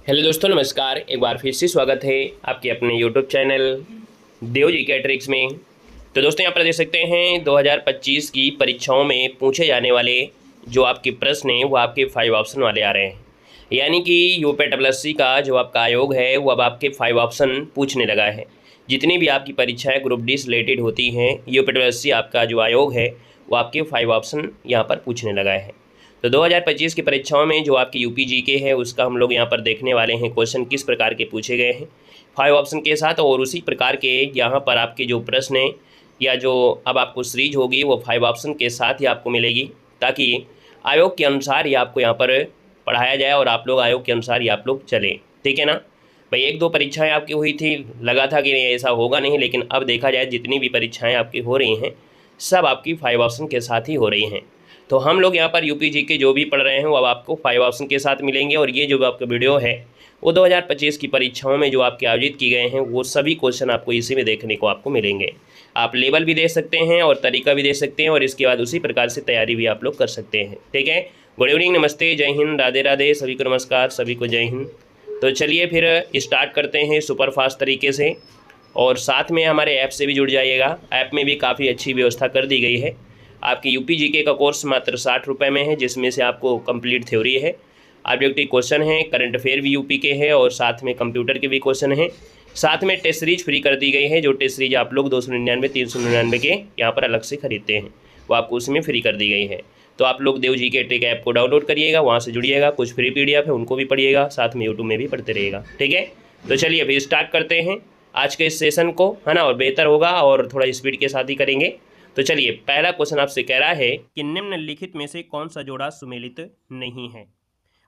Hello दोस्तों, नमस्कार। एक बार फिर से स्वागत है आपके अपने यूट्यूब चैनल देव जी कैटरिक्स में। तो दोस्तों, यहाँ पर देख सकते हैं 2025 की परीक्षाओं में पूछे जाने वाले जो आपके प्रश्न हैं वो आपके 5 ऑप्शन वाले आ रहे हैं। यानी कि यूपीएससी का जो आपका आयोग है वो अब आपके 5 ऑप्शन पूछने लगा है। जितनी भी आपकी परीक्षाएँ ग्रुप डी से रिलेटेड होती हैं, यूपीएससी आपका जो आयोग है वो आपके 5 ऑप्शन यहाँ पर पूछने लगा है। तो 2025 की परीक्षाओं में जो आपकी यूपी जीके है उसका हम लोग यहाँ पर देखने वाले हैं क्वेश्चन किस प्रकार के पूछे गए हैं 5 ऑप्शन के साथ, और उसी प्रकार के यहाँ पर आपके जो प्रश्न हैं या जो अब आपको सीरीज होगी वो 5 ऑप्शन के साथ ही आपको मिलेगी, ताकि आयोग के अनुसार ही आपको यहाँ पर पढ़ाया जाए और आप लोग आयोग के अनुसार ही आप लोग चलें। ठीक है ना भाई। 1-2 परीक्षाएँ आपकी हुई थी, लगा था कि ऐसा होगा नहीं, लेकिन अब देखा जाए जितनी भी परीक्षाएँ आपकी हो रही हैं सब आपकी 5 ऑप्शन के साथ ही हो रही हैं। तो हम लोग यहाँ पर यूपी जीके जो भी पढ़ रहे हैं वो अब आपको 5 ऑप्शन के साथ मिलेंगे, और ये जो आपका वीडियो है वो 2025 की परीक्षाओं में जो आपके आयोजित किए गए हैं वो सभी क्वेश्चन आपको इसी में देखने को आपको मिलेंगे। आप लेवल भी दे सकते हैं और तरीका भी दे सकते हैं, और इसके बाद उसी प्रकार से तैयारी भी आप लोग कर सकते हैं। ठीक है। गुड इवनिंग, नमस्ते, जय हिंद, राधे राधे, सभी को नमस्कार, सभी को जय हिंद। तो चलिए फिर स्टार्ट करते हैं सुपर फास्ट तरीके से, और साथ में हमारे ऐप से भी जुड़ जाइएगा। ऐप में भी काफ़ी अच्छी व्यवस्था कर दी गई है। आपकी यूपी जीके का कोर्स मात्र 60 रुपये में है, जिसमें से आपको कंप्लीट थ्योरी है, ऑब्जेक्टिव क्वेश्चन है, करंट अफेयर भी यूपी के हैं, और साथ में कंप्यूटर के भी क्वेश्चन हैं। साथ में टेस्ट सीरीज फ्री कर दी गई है। जो टेस्ट सीरीज आप लोग 299 399 के यहाँ पर अलग से खरीदते हैं वो आपको उसमें फ्री कर दी गई है। तो आप लोग देव जी के ट्रिक ऐप को डाउनलोड करिएगा, वहाँ से जुड़िएगा, कुछ फ्री PDF है उनको भी पढ़िएगा, साथ में यूट्यूब में भी पढ़ते रहिएगा। ठीक है। तो चलिए अभी स्टार्ट करते हैं आज के इस सेशन को, है ना, और बेहतर होगा और थोड़ा स्पीड के साथ ही करेंगे। तो चलिए, पहला क्वेश्चन आपसे कह रहा है कि निम्नलिखित में से कौन सा जोड़ा सुमेलित नहीं है।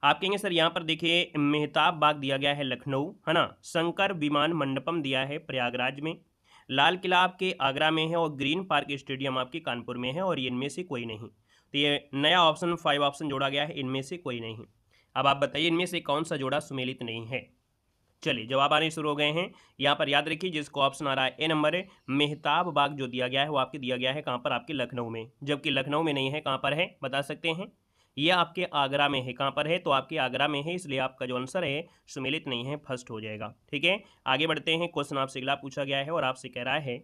आप कहेंगे सर यहाँ पर देखिए मेहताब बाग दिया गया है लखनऊ, है ना, शंकर विमान मंडपम दिया है प्रयागराज में, लाल किला आपके आगरा में है, और ग्रीन पार्क स्टेडियम आपके कानपुर में है, और इनमें से कोई नहीं। तो ये नया ऑप्शन 5 ऑप्शन जोड़ा गया है, इनमें से कोई नहीं। अब आप बताइए इनमें से कौन सा जोड़ा सुमेलित नहीं है। चलिए जवाब आने शुरू हो गए हैं। यहाँ पर याद रखिए जिसको ऑप्शन आ रहा है ए नंबर है, मेहताब बाग जो दिया गया है वो आपके दिया गया है कहाँ पर, आपके लखनऊ में, जबकि लखनऊ में नहीं है। कहाँ पर है बता सकते हैं। ये आपके आगरा में है। कहाँ पर है, तो आपके आगरा में है, इसलिए आपका जो आंसर है सुमेलित नहीं है, फर्स्ट हो जाएगा। ठीक है, आगे बढ़ते हैं। क्वेश्चन आपसे अगला पूछा गया है और आपसे कह रहा है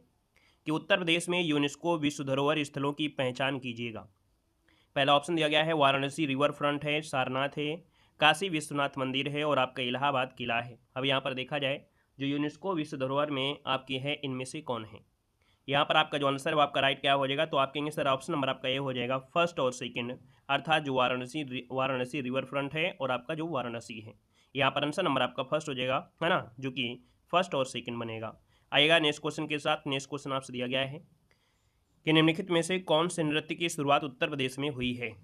कि उत्तर प्रदेश में यूनेस्को विश्व धरोहर स्थलों की पहचान कीजिएगा। पहला ऑप्शन दिया गया है वाराणसी रिवर फ्रंट है, सारनाथ है, काशी विश्वनाथ मंदिर है, और आपका इलाहाबाद किला है। अब यहाँ पर देखा जाए जो यूनेस्को विश्व धरोहर में आपकी है इनमें से कौन है। यहाँ पर आपका जो आंसर है वो आपका राइट क्या हो जाएगा, तो आप कहेंगे सर ऑप्शन नंबर आपका ये हो जाएगा फर्स्ट और सेकंड, अर्थात जो वाराणसी रिवर फ्रंट है और आपका जो वाराणसी है। यहाँ पर आंसर नंबर आपका फर्स्ट हो जाएगा, है ना, जो कि फर्स्ट और सेकंड बनेगा। आएगा नेक्स्ट क्वेश्चन के साथ। नेक्स्ट क्वेश्चन आपसे दिया गया है कि निम्नलिखित में से कौन से नृत्य की शुरुआत उत्तर प्रदेश में हुई है।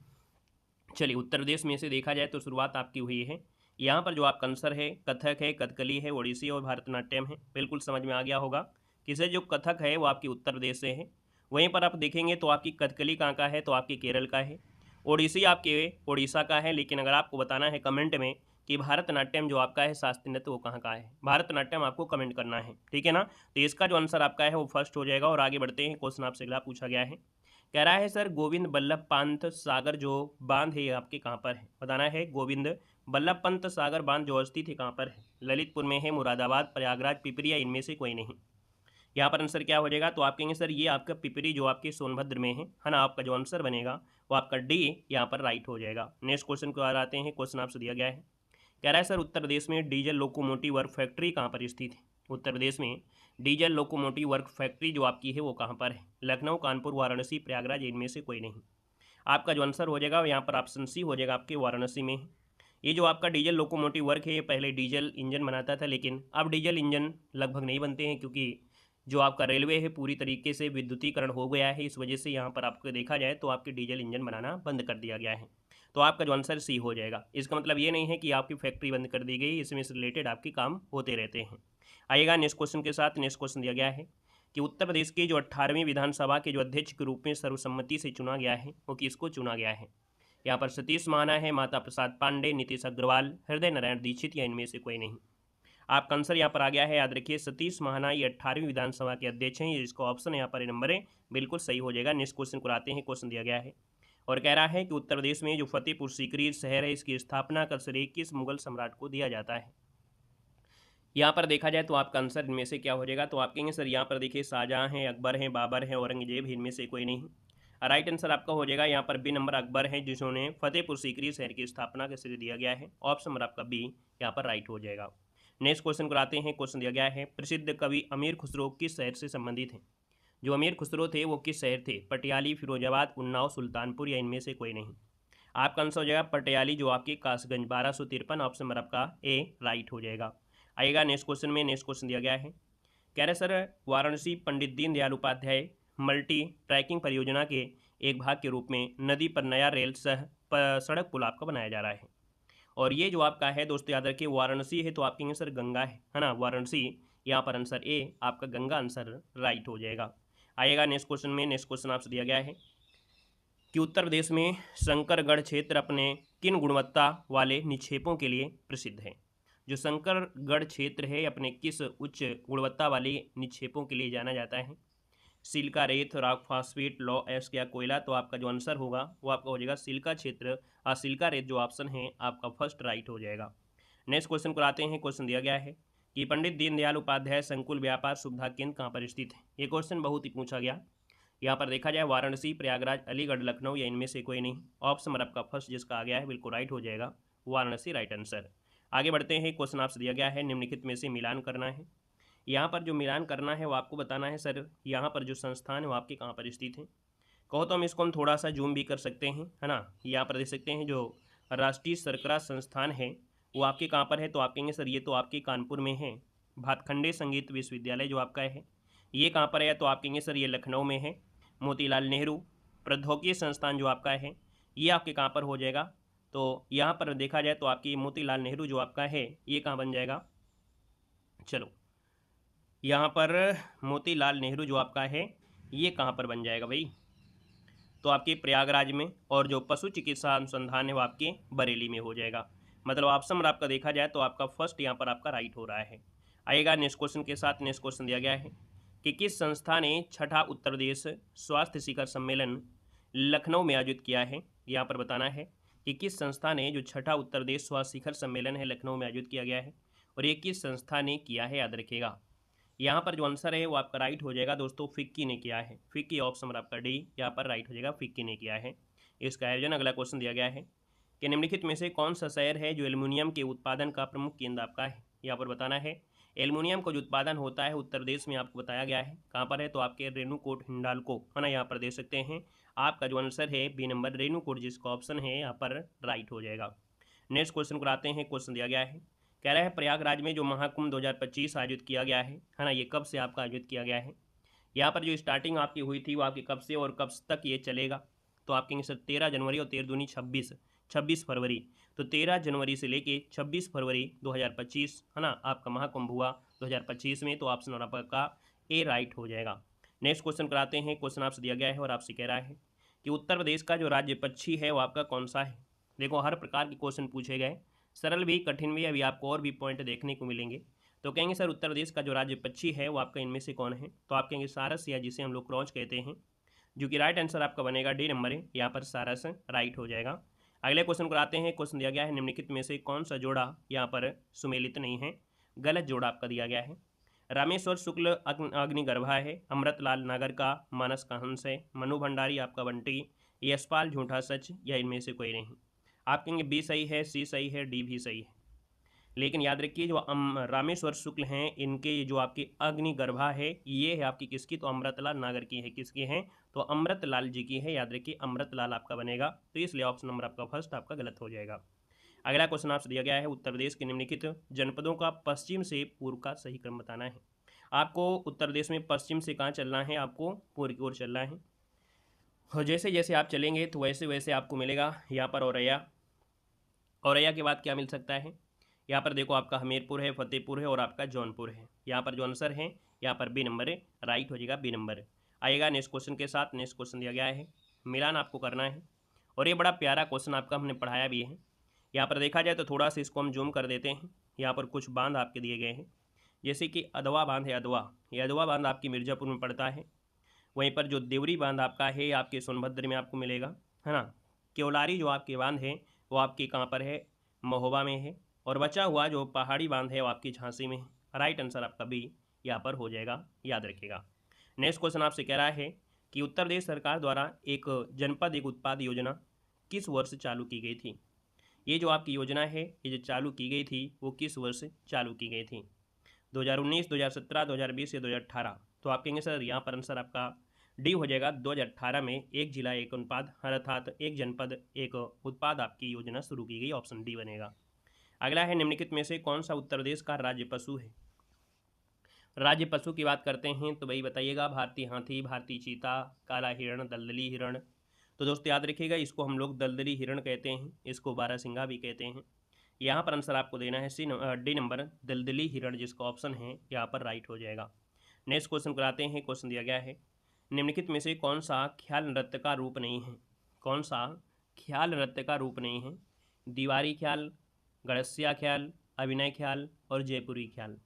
चलिए उत्तर प्रदेश में से देखा जाए तो शुरुआत आपकी हुई है। यहाँ पर जो आपका आंसर है कथक है, कथकली है, ओडिसी और भारतनाट्यम है। बिल्कुल समझ में आ गया होगा कि सर जो कथक है वो आपकी उत्तर प्रदेश से है। वहीं पर आप देखेंगे तो आपकी कथकली कहाँ का है, तो आपकी केरल का है। ओडिसी आपके उड़ीसा का है। लेकिन अगर आपको बताना है कमेंट में कि भारतनाट्यम जो आपका है शास्त्रीय नृत्य वो कहाँ का है, भारतनाट्यम आपको कमेंट करना है। ठीक है ना। तो इसका जो आंसर आपका है वो फर्स्ट हो जाएगा। और आगे बढ़ते हैं। क्वेश्चन आपसे अगला पूछा गया है, कह रहा है सर गोविंद बल्लभ पंत सागर जो बांध है आपके कहाँ पर है। बताना है गोविंद बल्लभ पंत सागर बांध जो स्थित है कहाँ पर है, ललितपुर में है, मुरादाबाद, प्रयागराज, पिपरी, या इनमें से कोई नहीं। यहाँ पर आंसर क्या हो जाएगा, तो आप कहेंगे सर ये आपका पिपरी जो आपके सोनभद्र में है ना। आपका जो आंसर बनेगा वो आपका डी यहाँ पर राइट हो जाएगा। नेक्स्ट क्वेश्चन को आते हैं। क्वेश्चन आपसे दिया गया है, कह रहा है सर उत्तर प्रदेश में डीजल लोकोमोटिव वर्क फैक्ट्री कहाँ पर स्थित है। उत्तर प्रदेश में डीजल लोकोमोटिव वर्क फैक्ट्री जो आपकी है वो कहाँ पर है, लखनऊ, कानपुर, वाराणसी, प्रयागराज, इनमें से कोई नहीं। आपका जो आंसर हो जाएगा यहाँ पर ऑप्शन सी हो जाएगा, आपके वाराणसी में। ये जो आपका डीजल लोकोमोटिव वर्क है ये पहले डीजल इंजन बनाता था, लेकिन अब डीजल इंजन लगभग नहीं बनते हैं, क्योंकि जो आपका रेलवे है पूरी तरीके से विद्युतीकरण हो गया है। इस वजह से यहाँ पर आपको देखा जाए तो आपके डीजल इंजन बनाना बंद कर दिया गया है। तो आपका जो आंसर सी हो जाएगा। इसका मतलब ये नहीं है कि आपकी फैक्ट्री बंद कर दी गई, इसमें से रिलेटेड आपके काम होते रहते हैं। आइएगा नेक्स्ट क्वेश्चन के साथ। नेक्स्ट क्वेश्चन दिया गया है कि उत्तर प्रदेश की जो 18वीं विधानसभा के जो अध्यक्ष के रूप में सर्वसम्मति से चुना गया है वो किसको चुना गया है। यहाँ पर सतीश महाना है, माता प्रसाद पांडे, नीतीश अग्रवाल, हृदय नारायण दीक्षित, या इनमें से कोई नहीं। आपका आंसर यहाँ पर आ गया है, याद रखिए सतीश महाना ये 18वीं विधानसभा के अध्यक्ष हैं। इसका ऑप्शन यहाँ पर नंबर है, बिल्कुल सही हो जाएगा। नेक्स्ट क्वेश्चन को आते हैं। क्वेश्चन दिया गया है और कह रहा है कि उत्तर प्रदेश में जो फतेहपुर सीकरी शहर है इसकी स्थापना का श्रेय किस मुगल सम्राट को दिया जाता है। यहाँ पर देखा जाए तो आपका आंसर इनमें से क्या हो जाएगा, तो आप कहेंगे सर यहाँ पर देखिए शाहजहाँ हैं, अकबर हैं, बाबर हैं, औरंगजेब, इनमें से कोई नहीं। राइट आंसर आपका हो जाएगा यहाँ पर बी नंबर अकबर हैं, जिन्होंने फतेहपुर सीकरी शहर की स्थापना का श्रेय दिया गया है। ऑप्शन नंबर आपका बी यहाँ पर राइट हो जाएगा। नेक्स्ट क्वेश्चन को आते हैं। क्वेश्चन दिया गया है, प्रसिद्ध कवि अमीर खुसरो किस शहर से संबंधित हैं। जो अमीर खुसरो थे वो किस शहर थे, पटियाली, फिरोजाबाद, उन्नाव, सुल्तानपुर या इनमें से कोई नहीं। आपका आंसर हो जाएगा पटियाली, जो आपकी कासगंज 1253। ऑप्शन नंबर आपका ए राइट हो जाएगा। आइएगा नेक्स्ट क्वेश्चन में। नेक्स्ट क्वेश्चन दिया गया है, कह रहे sir Varanasi Pandit Deendayal Upadhyay multi tracking परियोजना के एक भाग के रूप में नदी पर नया रेल सड़क पुल आपका बनाया जा रहा है। और ये जो आपका है दोस्तों याद रखिए वाराणसी है, तो आप कहेंगे सर गंगा है ना, वाराणसी। यहाँ पर आंसर ए आपका गंगा आंसर राइट हो जाएगा। आइएगा नेक्स्ट क्वेश्चन में। नेक्स्ट क्वेश्चन आपसे दिया गया है कि उत्तर प्रदेश में शंकरगढ़ क्षेत्र अपने किन गुणवत्ता वाले निक्षेपों के लिए प्रसिद्ध है। जो शंकरगढ़ क्षेत्र है अपने किस उच्च गुणवत्ता वाले निक्षेपों के लिए जाना जाता है। सिलिका रेत, रॉक फॉस्फेट, लॉ एस्क या कोयला। तो आपका जो आंसर होगा वो आपका हो जाएगा सिलिका क्षेत्र और सिलिका रेत जो ऑप्शन है आपका फर्स्ट राइट हो जाएगा। नेक्स्ट क्वेश्चन को आते हैं। क्वेश्चन दिया गया है कि पंडित दीनदयाल उपाध्याय संकुल व्यापार सुविधा केंद्र कहाँ पर स्थित है। ये क्वेश्चन बहुत ही पूछा गया। यहाँ पर देखा जाए वाराणसी, प्रयागराज, अलीगढ़, लखनऊ या इनमें से कोई नहीं। ऑप्शन नंबर आपका फर्स्ट जिसका आ गया है बिल्कुल राइट हो जाएगा, वाराणसी राइट आंसर। आगे बढ़ते हैं। क्वेश्चन आपसे दिया गया है निम्नलिखित में से मिलान करना है। यहाँ पर जो मिलान करना है वो आपको बताना है सर यहाँ पर जो संस्थान है वो आपके कहाँ पर स्थित है। कहो तो हम इसको थोड़ा सा जूम भी कर सकते हैं, है ना। यहाँ पर देख सकते हैं जो राष्ट्रीय शर्करा संस्थान है वो आपके कहाँ पर है, तो आप कहेंगे सर ये तो आपके कानपुर में है। भातखंडे संगीत विश्वविद्यालय जो आपका है ये कहाँ पर है, तो आप कहेंगे सर ये लखनऊ में है। मोतीलाल नेहरू प्रौद्योगिकी संस्थान जो आपका है ये आपके कहाँ पर हो जाएगा, तो यहाँ पर देखा जाए तो आपकी मोतीलाल नेहरू जो आपका है ये कहाँ बन जाएगा। चलो यहाँ पर मोतीलाल नेहरू जो आपका है ये कहाँ पर बन जाएगा भाई, तो आपके प्रयागराज में। और जो पशु चिकित्सा अनुसंधान है वो आपके बरेली में हो जाएगा। मतलब ऑप्शन में आपका देखा जाए तो आपका फर्स्ट यहाँ पर आपका राइट हो रहा है। आएगा नेक्स्ट क्वेश्चन के साथ। नेक्स्ट क्वेश्चन दिया गया है कि किस संस्था ने छठा उत्तर प्रदेश स्वास्थ्य शिखर सम्मेलन लखनऊ में आयोजित किया है। यहाँ पर बताना है कि किस संस्था ने जो छठा उत्तर प्रदेश स्वास्थ्य शिखर सम्मेलन है लखनऊ में आयोजित किया गया है और ये किस संस्था ने किया है, याद रखिएगा। यहाँ पर जो आंसर है वो आपका राइट हो जाएगा दोस्तों, फिक्की ने किया है। फिक्की ऑप्शन नंबर आपका डी यहाँ पर राइट हो जाएगा, फिक्की ने किया है इसका आयोजन। अगला क्वेश्चन दिया गया है कि निम्नलिखित में से कौन सा शहर है जो एल्युमिनियम के उत्पादन का प्रमुख केंद्र आपका है। यहाँ पर बताना है एल्युमिनियम का जो उत्पादन होता है उत्तर प्रदेश में आपको बताया गया है कहाँ पर है, तो आपके रेणुकूट हिंडाल्को, है ना। यहाँ पर देख सकते हैं आपका जो आंसर है बी नंबर रेणुकूट जिसका ऑप्शन है यहाँ पर राइट हो जाएगा। नेक्स्ट क्वेश्चन को आते हैं। क्वेश्चन दिया गया है कह रहा है प्रयागराज में जो महाकुंभ 2025 आयोजित किया गया है ना, ये कब से आपका आयोजित किया गया है। यहाँ पर जो स्टार्टिंग आपकी हुई थी वो आपकी कब से और कब तक ये चलेगा, तो आप कहेंगे सर 13 जनवरी और 13 दूनी 26 फरवरी। तो 13 जनवरी से लेके 26 फरवरी 2025 है ना आपका महाकुंभ हुआ 2025 में, तो ऑप्शन आपका ए राइट हो जाएगा। नेक्स्ट क्वेश्चन कराते हैं। क्वेश्चन आपसे दिया गया है और आपसे कह रहा है कि उत्तर प्रदेश का जो राज्य पक्षी है वो आपका कौन सा है। देखो हर प्रकार के क्वेश्चन पूछे गए, सरल भी कठिन भी, अभी आपको और भी पॉइंट देखने को मिलेंगे। तो कहेंगे सर उत्तर प्रदेश का जो राज्य पक्षी है वो आपका इनमें से कौन है, तो आप कहेंगे सारस या जिसे हम लोग क्रॉच कहते हैं, जो कि राइट आंसर आपका बनेगा डी नंबर है, यहाँ पर सारस राइट हो जाएगा। अगले क्वेश्चन को आते हैं। क्वेश्चन दिया गया है निम्नलिखित में से कौन सा जोड़ा यहाँ पर सुमेलित नहीं है, गलत जोड़ा आपका दिया गया है। रामेश्वर शुक्ल अग्निगर्भा है, अमृतलाल नागर का मानस का हंस है, मनु भंडारी आपका बंटी, यशपाल झूठा सच या इनमें से कोई नहीं। आप कहेंगे बी सही है, सी सही है, डी भी सही है। लेकिन याद रखिए जो रामेश्वर शुक्ल हैं इनके जो आपकी अग्निगर्भा है ये है आपकी किसकी, तो अमृतलाल नागर की है। किसकी है, तो अमृतलाल जी की है, याद रखिए अमृतलाल आपका बनेगा। तो इसलिए ऑप्शन नंबर आपका फर्स्ट आपका गलत हो जाएगा। अगला क्वेश्चन आपसे दिया गया है उत्तर प्रदेश के निम्नलिखित जनपदों का पश्चिम से पूर्व का सही क्रम बताना है। आपको उत्तर प्रदेश में पश्चिम से कहाँ चलना है, आपको पूर्व की ओर चलना है। और जैसे जैसे आप चलेंगे तो वैसे वैसे आपको मिलेगा यहाँ पर औरैया। औरैया के बाद क्या मिल सकता है, यहाँ पर देखो आपका हमीरपुर है, फतेहपुर है और आपका जौनपुर है। यहाँ पर जो आंसर है यहाँ पर बी नंबर है, राइट हो जाएगा बी नंबर। आएगा नेक्स्ट क्वेश्चन के साथ। नेक्स्ट क्वेश्चन दिया गया है मिलान आपको करना है और ये बड़ा प्यारा क्वेश्चन आपका हमने पढ़ाया भी है। यहाँ पर देखा जाए तो थोड़ा सा इसको हम जूम कर देते हैं। यहाँ पर कुछ बांध आपके दिए गए हैं, जैसे कि अदवा बांध है, अदवा, ये अदवा बांध आपकी मिर्ज़ापुर में पड़ता है। वहीं पर जो देवरी बांध आपका है आपके सोनभद्र में आपको मिलेगा, है ना। केवलारी जो आपके बांध है वो आपके कहाँ पर है, महोबा में है। और बचा हुआ जो पहाड़ी बांध है वो आपकी झांसी में है। राइट आंसर आपका बी यहाँ पर हो जाएगा, याद रखिएगा। नेक्स्ट क्वेश्चन आपसे कह रहा है कि उत्तर प्रदेश सरकार द्वारा एक जनपद एक उत्पाद योजना किस वर्ष चालू की गई थी। ये जो आपकी योजना है, ये जो चालू की गई थी वो किस वर्ष चालू की गई थी, 2019, 2017, 2020 या 2018। तो आप कहेंगे सर यहाँ पर आंसर आपका डी हो जाएगा, 2018 में एक जिला एक उत्पाद अर्थात एक जनपद एक उत्पाद आपकी योजना शुरू की गई, ऑप्शन डी बनेगा। अगला है निम्नलिखित में से कौन सा उत्तर प्रदेश का राज्य पशु है। राज्य पशु की बात करते हैं तो भाई बताइएगा, भारतीय हाथी, भारतीय चीता, काला हिरण, दलदली हिरण। तो दोस्तों याद रखिएगा, इसको हम लोग दलदली हिरण कहते हैं, इसको बारहसिंगा भी कहते हैं। यहाँ पर आंसर आपको देना है डी नंबर, दलदली हिरण, जिसका ऑप्शन है यहाँ पर राइट हो जाएगा। नेक्स्ट क्वेश्चन कराते हैं। क्वेश्चन दिया गया है निम्नलिखित में से कौन सा ख्याल नृत्य का रूप नहीं है। कौन सा ख्याल नृत्य का रूप नहीं है, दीवारी ख्याल, गड़सिया ख्याल, अभिनय ख्याल और जयपुरी ख्याल।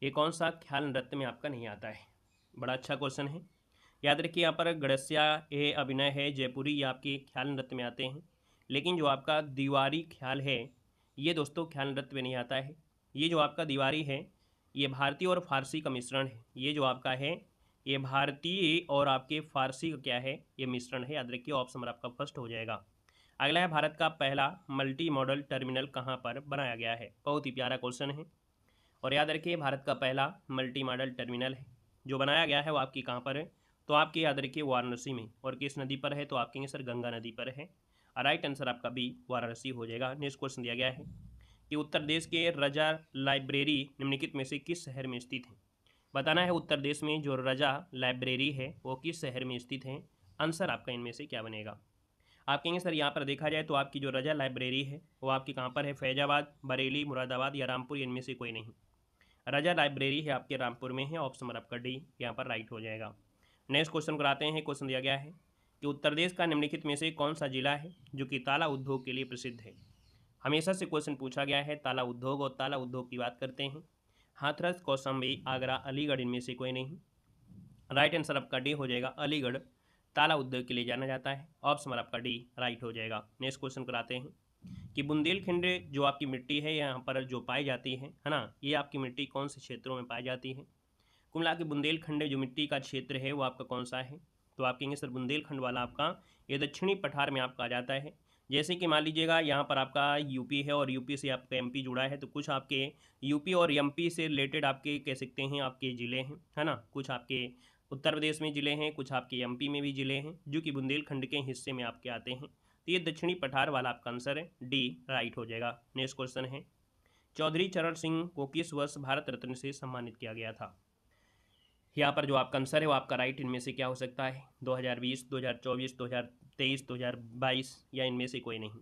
ये कौन सा ख्याल नृत्य में आपका नहीं आता है। बड़ा अच्छा क्वेश्चन है, याद रखिए यहाँ पर गड़सिया ये अभिनय है, जयपुरी ये आपके ख्याल नृत्य में आते हैं, लेकिन जो आपका दीवारी ख्याल है ये दोस्तों ख्याल नृत्य में नहीं आता है। ये जो आपका दीवारी है ये भारतीय और फारसी का मिश्रण है। ये जो आपका है ये भारतीय और आपके फारसी का क्या है, ये मिश्रण है, याद रखिए ऑप्शन नंबर आपका फर्स्ट हो जाएगा। अगला है भारत का पहला मल्टी मॉडल टर्मिनल कहाँ पर बनाया गया है। बहुत ही प्यारा क्वेश्चन है और याद रखिए भारत का पहला मल्टी मॉडल टर्मिनल है जो बनाया गया है वो आपकी कहाँ पर है, तो आपके याद रखिए वाराणसी में। और किस नदी पर है, तो आप कहेंगे सर गंगा नदी पर है। राइट आंसर आपका बी वाराणसी हो जाएगा। नेक्स्ट क्वेश्चन दिया गया है कि उत्तर प्रदेश के रजा लाइब्रेरी निम्नलिखित में से किस शहर में स्थित है। बताना है उत्तर प्रदेश में जो रजा लाइब्रेरी है वो किस शहर में स्थित है। आंसर आपका इनमें से क्या बनेगा। आप कहेंगे सर यहाँ पर देखा जाए तो आपकी जो रजा लाइब्रेरी है वो आपकी कहाँ पर है, फैजाबाद, बरेली, मुरादाबाद या रामपुर, इनमें से कोई नहीं। रजा लाइब्रेरी है आपके रामपुर में है, ऑप्शन नंबर आपका डी यहाँ पर राइट हो जाएगा। नेक्स्ट क्वेश्चन कराते हैं। क्वेश्चन दिया गया है कि उत्तर प्रदेश का निम्नलिखित में से कौन सा जिला है जो कि ताला उद्योग के लिए प्रसिद्ध है। हमेशा से क्वेश्चन पूछा गया है ताला उद्योग, और ताला उद्योग की बात करते हैं हाथरस, कौशाम्बी, आगरा, अलीगढ़, इनमें से कोई नहीं। राइट आंसर आपका डी हो जाएगा, अलीगढ़ ताला उद्योग के लिए जाना जाता है, ऑप्शन नंबर आपका डी राइट हो जाएगा। नेक्स्ट क्वेश्चन कराते हैं कि बुंदेलखंड जो आपकी मिट्टी है यहाँ पर जो पाई जाती है ना, ये आपकी मिट्टी कौन से क्षेत्रों में पाई जाती है। कुल मिला के बुंदेलखंड जो मिट्टी का क्षेत्र है वो आपका कौन सा है, तो आप कहेंगे सर बुंदेलखंड वाला आपका ये दक्षिणी पठार में आपका आ जाता है। जैसे कि मान लीजिएगा यहाँ पर आपका यूपी है और यूपी से आपका एमपी जुड़ा है, तो कुछ आपके यूपी और एमपी से रिलेटेड आपके कह सकते हैं आपके ज़िले हैं, है ना। कुछ आपके उत्तर प्रदेश में ज़िले हैं, कुछ आपके एमपी में भी ज़िले हैं जो कि बुंदेलखंड के हिस्से में आपके आते हैं। तो ये दक्षिणी पठार वाला आपका आंसर है, डी राइट हो जाएगा। नेक्स्ट क्वेश्चन है चौधरी चरण सिंह को किस वर्ष भारत रत्न से सम्मानित किया गया था। यहाँ पर जो आपका आंसर है वो आपका राइट इनमें से क्या हो सकता है, 2020, 2024, 2023, 2022 या इनमें से कोई नहीं।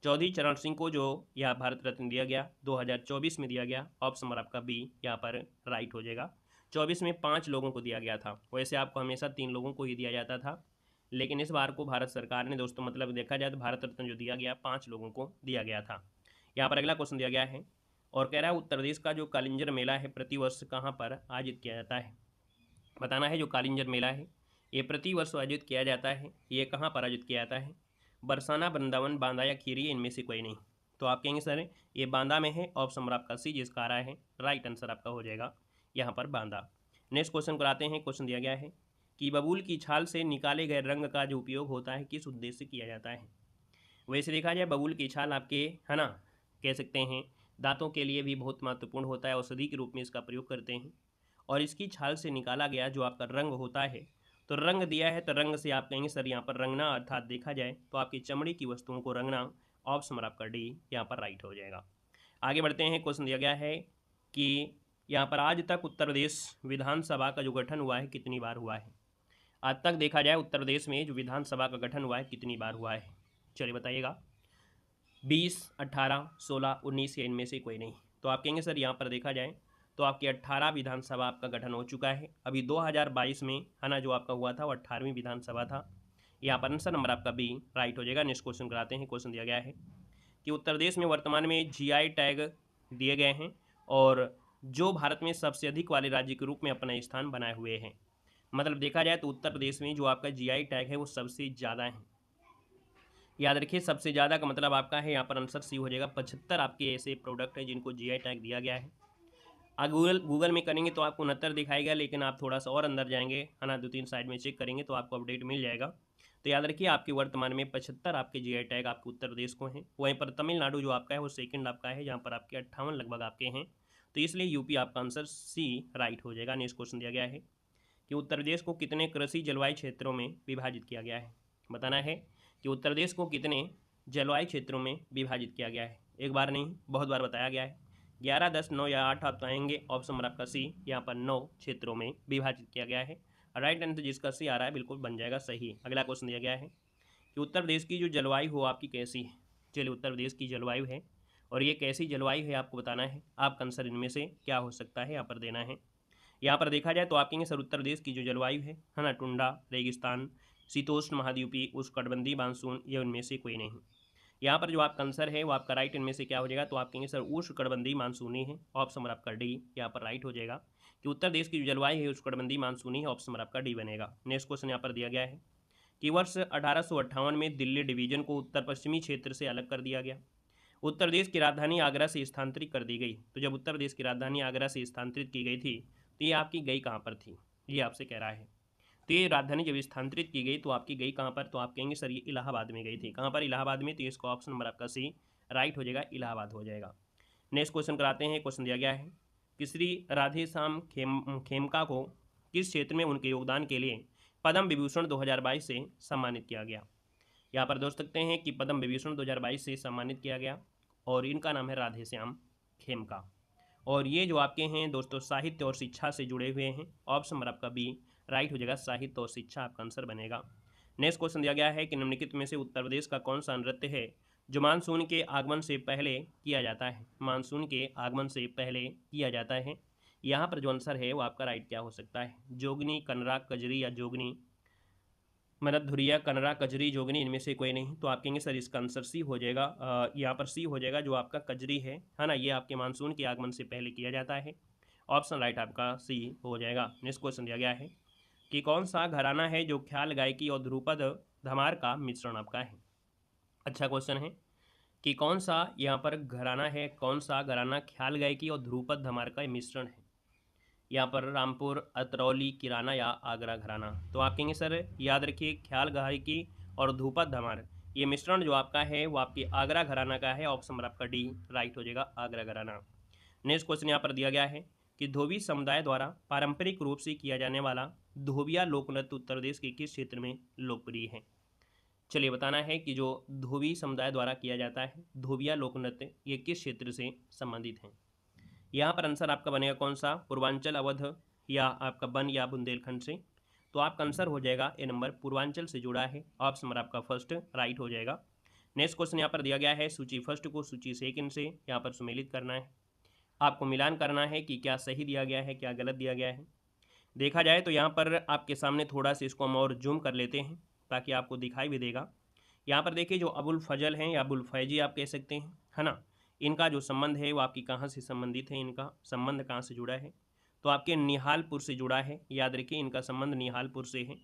चौधरी चरण सिंह को जो यहाँ भारत रत्न दिया गया 2024 में दिया गया, ऑप्शन नंबर आपका बी यहाँ पर राइट हो जाएगा। 24 में 5 लोगों को दिया गया था, वैसे आपको हमेशा 3 लोगों को ही दिया जाता था, लेकिन इस बार को भारत सरकार ने दोस्तों मतलब देखा जाए तो भारत रत्न जो दिया गया 5 लोगों को दिया गया था। यहाँ पर अगला क्वेश्चन दिया गया है और कह रहा है उत्तर प्रदेश का जो कालिंजर मेला है प्रतिवर्ष कहाँ पर आयोजित किया जाता है। बताना है जो कालिंजर मेला है ये प्रतिवर्ष आयोजित किया जाता है, ये कहाँ पर आयोजित किया जाता है, बरसाना, वृंदावन, बांदा या खीरी, इनमें से कोई नहीं। तो आप कहेंगे सर ये बांदा में है, ऑप्शन नंबर आपका सी जिसका आ रहा है, राइट आंसर आपका हो जाएगा यहाँ पर बांदा। नेक्स्ट क्वेश्चन कराते हैं। क्वेश्चन दिया गया है कि बबूल की छाल से निकाले गए रंग का जो उपयोग होता है किस उद्देश्य से किया जाता है। वैसे देखा जाए बबूल की छाल आपके है ना कह सकते हैं दांतों के लिए भी बहुत महत्वपूर्ण होता है, औषधि के रूप में इसका प्रयोग करते हैं। और इसकी छाल से निकाला गया जो आपका रंग होता है, तो रंग दिया है तो रंग से आप कहेंगे सर यहाँ पर रंगना, अर्थात देखा जाए तो आपकी चमड़ी की वस्तुओं को रंगना, ऑप्शन नंबर आपका डी यहाँ पर राइट हो जाएगा। आगे बढ़ते हैं। क्वेश्चन दिया गया है कि यहाँ पर आज तक उत्तर प्रदेश विधानसभा का जो गठन हुआ है कितनी बार हुआ है। आज तक देखा जाए उत्तर प्रदेश में जो विधानसभा का गठन हुआ है कितनी बार हुआ है, चलिए बताइएगा, 20, 18, 16, 19 या इनमें से कोई नहीं। तो आप कहेंगे सर यहाँ पर देखा जाए तो आपकी 18 विधानसभा आपका गठन हो चुका है। अभी 2022 में है ना जो आपका हुआ था वो 18वीं विधानसभा था। यहाँ पर आंसर नंबर आपका बी राइट हो जाएगा। नेक्स्ट क्वेश्चन कराते हैं। क्वेश्चन दिया गया है कि उत्तर प्रदेश में वर्तमान में जीआई टैग दिए गए हैं और जो भारत में सबसे अधिक वाले राज्य के रूप में अपना स्थान बनाए हुए हैं। मतलब देखा जाए तो उत्तर प्रदेश में जो आपका जीआई टैग है वो सबसे ज़्यादा है। याद रखिए सबसे ज़्यादा का मतलब आपका है यहाँ पर आंसर सी हो जाएगा। 75 आपके ऐसे प्रोडक्ट हैं जिनको जीआई टैग दिया गया है। गूगल गूगल में करेंगे तो आपको 69 दिखाएगा, लेकिन आप थोड़ा सा और अंदर जाएंगे है ना, 2-3 साइड में चेक करेंगे तो आपको अपडेट मिल जाएगा। तो याद रखिए आपके वर्तमान में 75 आपके जीआई टैग आपके उत्तर प्रदेश को हैं। वहीं पर तमिलनाडु जो आपका है वो सेकंड आपका है, जहाँ पर आपके 58 लगभग आपके हैं। तो इसलिए यूपी आपका आंसर सी राइट हो जाएगा। नेक्स्ट क्वेश्चन दिया गया है कि उत्तर प्रदेश को कितने कृषि जलवायु क्षेत्रों में विभाजित किया गया है। बताना है कि उत्तर प्रदेश को कितने जलवायु क्षेत्रों में विभाजित किया गया है। एक बार नहीं, बहुत बार बताया गया है। 11, 10, 9 या 8 आप आएंगे। ऑप्शन नंबर आपका सी, यहाँ पर 9 क्षेत्रों में विभाजित किया गया है। राइट आंसर जिसका सी आ रहा है बिल्कुल बन जाएगा सही। अगला क्वेश्चन दिया गया है कि उत्तर प्रदेश की जो जलवायु हो आपकी कैसी है। चलिए, उत्तर प्रदेश की जलवायु है और ये कैसी जलवायु है आपको बताना है। आपका आंसर इनमें से क्या हो सकता है यहाँ पर देना है। यहाँ पर देखा जाए तो आप कहेंगे सर उत्तर प्रदेश की जो जलवायु है ना, टुंडा, रेगिस्तान, शीतोष्ण महाद्वीपीय, उष्णकटिबंधीय, मानसून, ये उनमें से कोई नहीं। यहाँ पर जो आपका आंसर है वो आपका राइट इनमें से क्या हो जाएगा, तो आप कहेंगे सर उष्णकटिबंधीय मानसूनी है। ऑप्शन नंबर आपका डी यहाँ पर राइट हो जाएगा कि उत्तर प्रदेश की जो जलवायु है उष्णकटिबंधीय मानसूनी है। ऑप्शन नंबर आपका डी बनेगा। नेक्स्ट क्वेश्चन यहाँ पर दिया गया है कि वर्ष 1858 में दिल्ली डिवीजन को उत्तर पश्चिमी क्षेत्र से अलग कर दिया गया। उत्तर प्रदेश की राजधानी आगरा से स्थानांतरित कर दी गई। तो जब उत्तर प्रदेश की राजधानी आगरा से स्थानांतरित की गई थी तो ये आपकी गई कहाँ पर थी, ये आपसे कह रहा है। तो ये राजधानी जब स्थानांतरित की गई तो आपकी गई कहाँ पर, तो आप कहेंगे सर ये इलाहाबाद में गई थी। कहाँ पर, इलाहाबाद में। तो इसका ऑप्शन नंबर आपका सी राइट हो जाएगा, इलाहाबाद हो जाएगा। नेक्स्ट क्वेश्चन कराते हैं। क्वेश्चन दिया गया है कि श्री राधेश्याम खेमका को किस क्षेत्र में उनके योगदान के लिए पद्म विभूषण 2022 से सम्मानित किया गया। यहाँ पर दोस्त सकते हैं कि पद्म विभूषण 2022 से सम्मानित किया गया और इनका नाम है राधेश्याम खेमका। और ये जो आपके हैं दोस्तों साहित्य और शिक्षा से जुड़े हुए हैं। ऑप्शन नंबर आपका बी राइट हो जाएगा, साहित्य और शिक्षा आपका आंसर बनेगा। नेक्स्ट क्वेश्चन दिया गया है कि निम्नलिखित में से उत्तर प्रदेश का कौन सा नृत्य है जो मानसून के आगमन से पहले किया जाता है। मानसून के आगमन से पहले किया जाता है। यहाँ पर जो आंसर है वो आपका राइट क्या हो सकता है, जोगनी, कनरा, कजरी या जोगनी, मतलब धुरिया, कनरा, कजरी, जोगनी, इनमें से कोई नहीं। तो आप कहेंगे सर इसका आंसर सी हो जाएगा। यहाँ पर सी हो जाएगा जो आपका कजरी है ना, ये आपके मानसून के आगमन से पहले किया जाता है। ऑप्शन राइट आपका सी हो जाएगा। नेक्स्ट क्वेश्चन दिया गया है कि कौन सा घराना है जो ख्याल गायकी और ध्रुपद धमार का मिश्रण आपका है। अच्छा क्वेश्चन है कि कौन सा यहाँ पर घराना है, कौन सा घराना ख्याल गायकी और ध्रुपद धमार का मिश्रण है। यहाँ पर रामपुर, अतरौली, किराना या आगरा घराना। तो आप कहेंगे सर याद रखिए ख्याल गायकी और ध्रुपद धमार ये मिश्रण जो आपका है वो आपकी आगरा घराना का है। ऑप्शन नंबर आपका डी राइट हो जाएगा, आगरा घराना। नेक्स्ट क्वेश्चन यहाँ पर दिया गया है कि धोबी समुदाय द्वारा पारंपरिक रूप से किया जाने वाला धोबिया लोक नृत्य उत्तर प्रदेश के किस क्षेत्र में लोकप्रिय है। चलिए बताना है कि जो धोबी समुदाय द्वारा किया जाता है धोबिया लोक नृत्य ये किस क्षेत्र से संबंधित है। यहाँ पर आंसर आपका बनेगा कौन सा, पूर्वांचल, अवध या आपका वन या बुंदेलखंड से। तो आपका आंसर हो जाएगा ए नंबर, पूर्वांचल से जुड़ा है। ऑप्शन नंबर आपका फर्स्ट राइट हो जाएगा। नेक्स्ट क्वेश्चन यहाँ पर दिया गया है सूची फर्स्ट को सूची सेकंड से यहाँ पर सुमेलित करना है। आपको मिलान करना है कि क्या सही दिया गया है क्या गलत दिया गया है। देखा जाए तो यहाँ पर आपके सामने थोड़ा सा इसको हम और जूम कर लेते हैं ताकि आपको दिखाई भी देगा। यहाँ पर देखिए जो अबुल फजल हैं या अबुल फैजी आप कह सकते हैं है ना, इनका जो संबंध है वो आपकी कहाँ से संबंधित है, इनका संबंध कहाँ से जुड़ा है, तो आपके निहालपुर से जुड़ा है। याद रखिए इनका संबंध निहालपुर से है।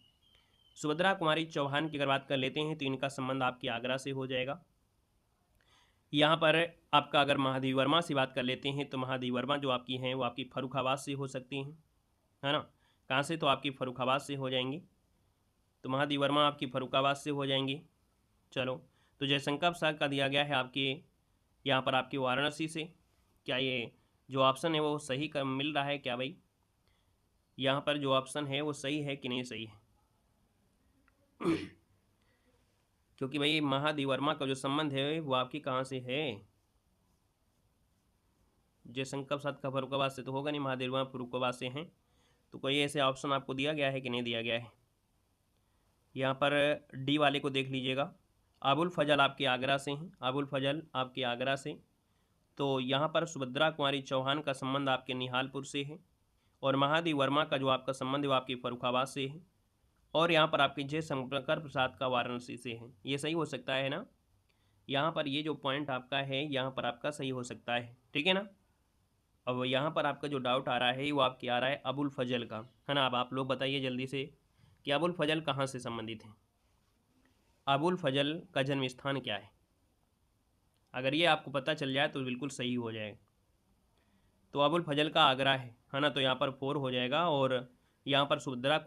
सुभद्रा कुमारी चौहान की अगर बात कर लेते हैं तो इनका संबंध आपकी आगरा से हो जाएगा। यहाँ पर आपका अगर महादेवी वर्मा से बात कर लेते हैं तो महादेवी वर्मा जो आपकी हैं वो आपकी फर्रुखाबाद से हो सकती हैं है ना। कहाँ से, तो आपकी फर्रुखाबाद से हो जाएंगी। तो महादेवी वर्मा आपकी फर्रुखाबाद से हो जाएंगी। चलो, तो जयशंकर प्रसाद का दिया गया है आपके यहाँ पर आपकी वाराणसी से। क्या ये जो ऑप्शन है वो सही का मिल रहा है क्या भाई, यहाँ पर जो ऑप्शन है वो सही है कि नहीं सही है क्योंकि भाई महादेवी वर्मा का जो संबंध है वो आपकी कहाँ से है, जयशंकर प्रसाद का फर्रुखाबाद से तो होगा नहीं, महादेवी वर्मा फर्रुखाबाद से हैं। तो कोई ऐसे ऑप्शन आपको दिया गया है कि नहीं दिया गया है। यहाँ पर डी वाले को देख लीजिएगा, अबुल फजल आपके आगरा से हैं, अबुल फजल आपके आगरा से। तो यहाँ पर सुभद्रा कुमारी चौहान का संबंध आपके निहालपुर से है और महादेवी वर्मा का जो आपका संबंध है वो आपकी फर्रुखाबाद से है और यहाँ पर आपके जयशंकर प्रसाद का वाराणसी से है। ये सही हो सकता है ना, यहाँ पर ये जो पॉइंट आपका है यहाँ पर आपका सही हो सकता है, ठीक है ना। अब यहाँ पर आपका जो डाउट आ रहा है वो आपके आ रहा है अबुल फजल का, है ना। अब आप लोग बताइए जल्दी से कि अबुल फजल कहाँ से संबंधित है, अबुल फजल का जन्म स्थान क्या है। अगर ये आपको पता चल जाए तो बिल्कुल सही हो जाए। तो अबुल फजल का आगरा है ना, तो यहाँ पर 4 हो जाएगा। और यहाँ पर सुभद्रा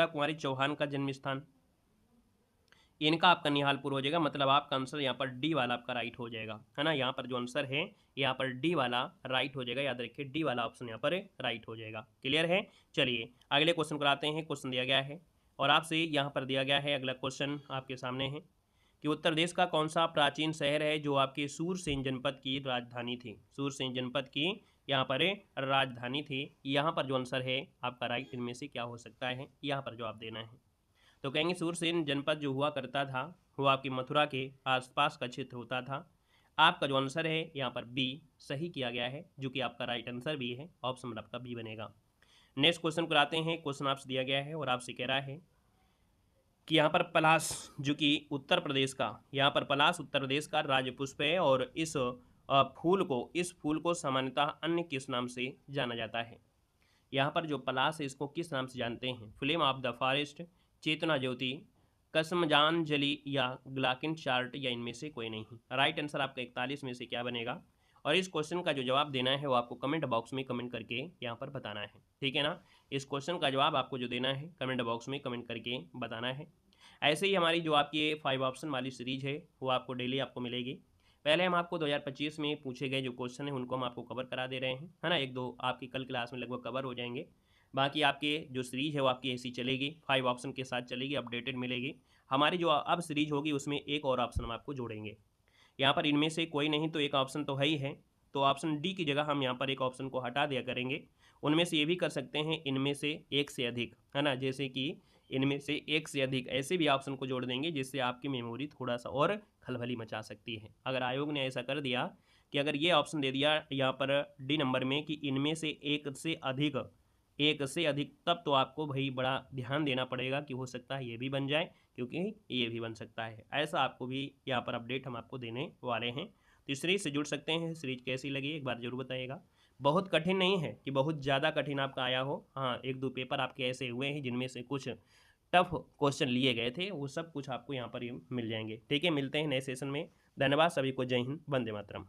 कुमारी चौहान का जन्म स्थान, इनका आपका निहालपुर हो जाएगा। मतलब आपका आंसर यहाँ पर डी वाला आपका राइट हो जाएगा, है ना। यहाँ पर जो आंसर है यहाँ पर डी वाला राइट हो जाएगा, याद रखिए डी वाला ऑप्शन यहाँ पर राइट हो जाएगा। क्लियर है। चलिए अगले क्वेश्चन को आते हैं। क्वेश्चन दिया गया है और आपसे यहाँ पर दिया गया है अगला क्वेश्चन आपके सामने है कि उत्तर प्रदेश का कौन सा प्राचीन शहर है जो आपके सूरसेन जनपद की राजधानी थी। सूरसेन जनपद की यहाँ पर राजधानी थी। यहाँ पर जो आंसर है आपका राइट इनमें से क्या हो सकता है, यहाँ पर जवाब देना है। तो कहेंगे सूरसेन जनपद जो हुआ करता था वो आपकी मथुरा के आसपास का क्षेत्र होता था। आपका जो आंसर है यहाँ पर बी सही किया गया है, जो कि आपका राइट आंसर भी है। ऑप्शन आपका बी बनेगा। नेक्स्ट क्वेश्चन को आते हैं। क्वेश्चन आपसे दिया गया है और आपसे कह रहा है कि यहाँ पर पलाश जो कि उत्तर प्रदेश का, यहाँ पर पलाश उत्तर प्रदेश का राज्य पुष्प है और इस फूल को सामान्यतः अन्य किस नाम से जाना जाता है। यहाँ पर जो पलाश है इसको किस नाम से जानते हैं, फ्लेम ऑफ द फॉरेस्ट, चेतना ज्योति, कसमजांजलि या ग्लाकिन चार्ट, या इनमें से कोई नहीं। राइट आंसर आपका 41 में से क्या बनेगा। और इस क्वेश्चन का जो जवाब देना है वो आपको कमेंट बॉक्स में कमेंट करके यहाँ पर बताना है, ठीक है ना। इस क्वेश्चन का जवाब आपको जो देना है कमेंट बॉक्स में कमेंट करके बताना है। ऐसे ही हमारी जो आपकी 5 ऑप्शन वाली सीरीज है वो आपको डेली आपको मिलेगी। पहले हम आपको 2025 में पूछे गए जो क्वेश्चन है उनको हम आपको कवर करा दे रहे हैं, है ना। 1-2 आपकी कल क्लास में लगभग कवर हो जाएंगे। बाकी आपके जो सीरीज है वो आपकी ऐसी चलेगी, 5 ऑप्शन के साथ चलेगी, अपडेटेड मिलेगी। हमारी जो अब सीरीज होगी उसमें एक और ऑप्शन हम आपको जोड़ेंगे। यहाँ पर इनमें से कोई नहीं तो एक ऑप्शन तो है ही है, तो ऑप्शन डी की जगह हम यहाँ पर एक ऑप्शन को हटा दिया करेंगे। उनमें से ये भी कर सकते हैं इनमें से एक से अधिक, है ना। जैसे कि इनमें से एक से अधिक ऐसे भी ऑप्शन को जोड़ देंगे जिससे आपकी मेमोरी थोड़ा सा और खलबली मचा सकती है। अगर आयोग ने ऐसा कर दिया कि अगर ये ऑप्शन दे दिया यहाँ पर डी नंबर में कि इनमें से एक से अधिक, तब तो आपको भाई बड़ा ध्यान देना पड़ेगा कि हो सकता है ये भी बन जाए, क्योंकि ये भी बन सकता है। ऐसा आपको भी यहाँ पर अपडेट हम आपको देने वाले हैं। तो इस सीरीज से जुड़ सकते हैं। सीरीज कैसी लगी एक बार जरूर बताइएगा। बहुत कठिन नहीं है कि बहुत ज़्यादा कठिन आपका आया हो, हाँ 1-2 पेपर आपके ऐसे हुए हैं जिनमें से कुछ टफ क्वेश्चन लिए गए थे, वो सब कुछ आपको यहाँ पर मिल जाएंगे, ठीक है। मिलते हैं नए सेशन में। धन्यवाद सभी को। जय हिंद, वंदे मातरम।